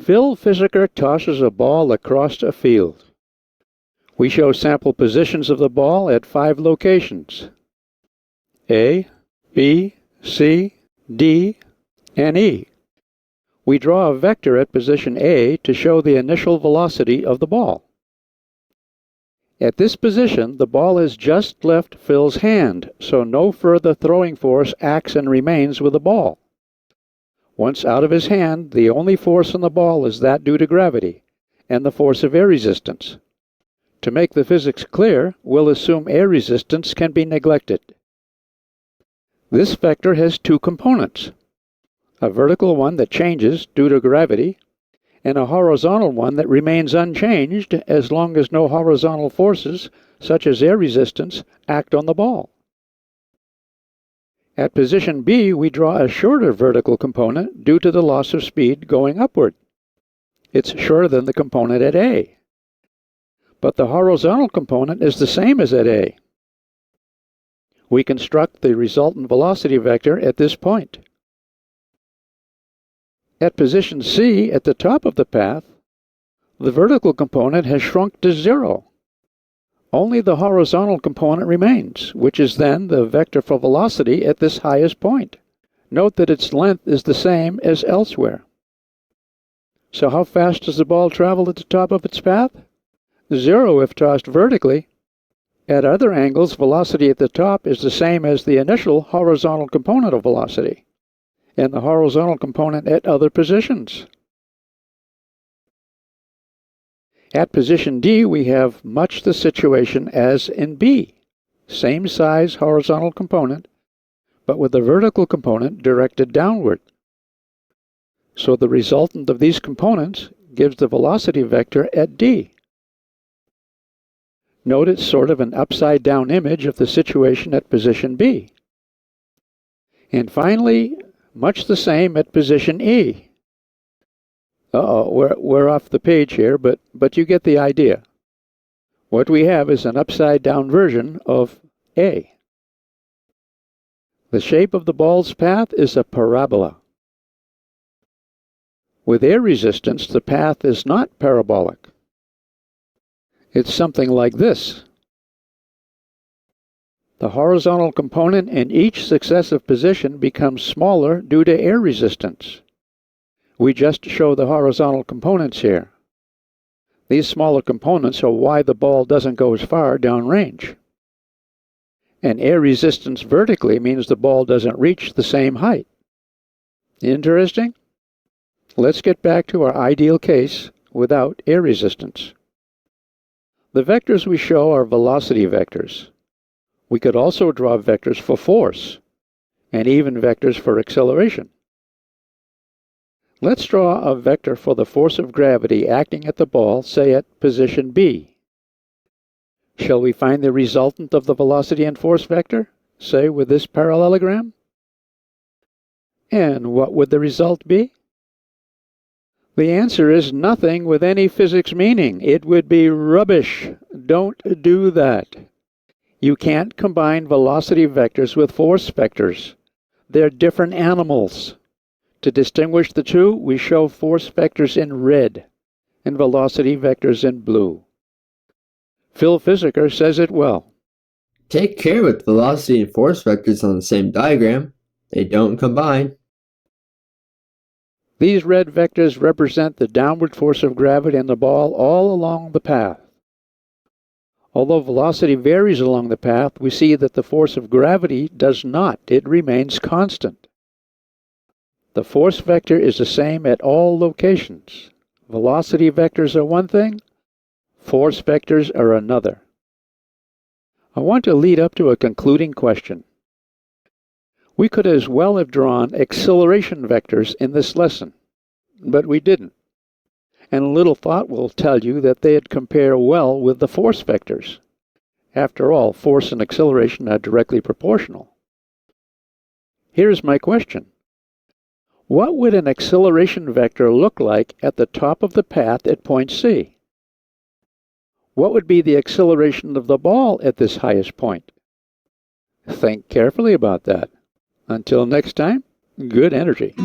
Phil Physiker tosses a ball across a field. We show sample positions of the ball at 5 locations: A, B, C, D, and E. We draw a vector at position A to show the initial velocity of the ball. At this position, the ball has just left Phil's hand, so no further throwing force acts and remains with the ball. Once out of his hand, the only force on the ball is that due to gravity, and the force of air resistance. To make the physics clear, we'll assume air resistance can be neglected. This vector has 2 components: a vertical one that changes due to gravity, and a horizontal one that remains unchanged as long as no horizontal forces, such as air resistance, act on the ball. At position B, we draw a shorter vertical component due to the loss of speed going upward. It's shorter than the component at A. But the horizontal component is the same as at A. We construct the resultant velocity vector at this point. At position C, at the top of the path, the vertical component has shrunk to 0. Only the horizontal component remains, which is then the vector for velocity at this highest point. Note that its length is the same as elsewhere. So how fast does the ball travel at the top of its path? 0 if tossed vertically. At other angles, velocity at the top is the same as the initial horizontal component of velocity, and the horizontal component at other positions. At position D, we have much the situation as in B. Same size horizontal component, but with the vertical component directed downward. So the resultant of these components gives the velocity vector at D. Note it's sort of an upside-down image of the situation at position B. And finally, much the same at position E. We're off the page here, but you get the idea. What we have is an upside-down version of A. The shape of the ball's path is a parabola. With air resistance, the path is not parabolic. It's something like this. The horizontal component in each successive position becomes smaller due to air resistance. We just show the horizontal components here. These smaller components are why the ball doesn't go as far downrange. And air resistance vertically means the ball doesn't reach the same height. Interesting? Let's get back to our ideal case without air resistance. The vectors we show are velocity vectors. We could also draw vectors for force, and even vectors for acceleration. Let's draw a vector for the force of gravity acting at the ball, say at position B. Shall we find the resultant of the velocity and force vector, say with this parallelogram? And what would the result be? The answer is nothing with any physics meaning. It would be rubbish. Don't do that. You can't combine velocity vectors with force vectors. They're different animals. To distinguish the two, we show force vectors in red and velocity vectors in blue. Phil Physiker says it well. Take care with velocity and force vectors on the same diagram. They don't combine. These red vectors represent the downward force of gravity on the ball all along the path. Although velocity varies along the path, we see that the force of gravity does not. It remains constant. The force vector is the same at all locations. Velocity vectors are one thing, force vectors are another. I want to lead up to a concluding question. We could as well have drawn acceleration vectors in this lesson, but we didn't. And a little thought will tell you that they'd compare well with the force vectors. After all, force and acceleration are directly proportional. Here's my question. What would an acceleration vector look like at the top of the path at point C? What would be the acceleration of the ball at this highest point? Think carefully about that. Until next time, good energy.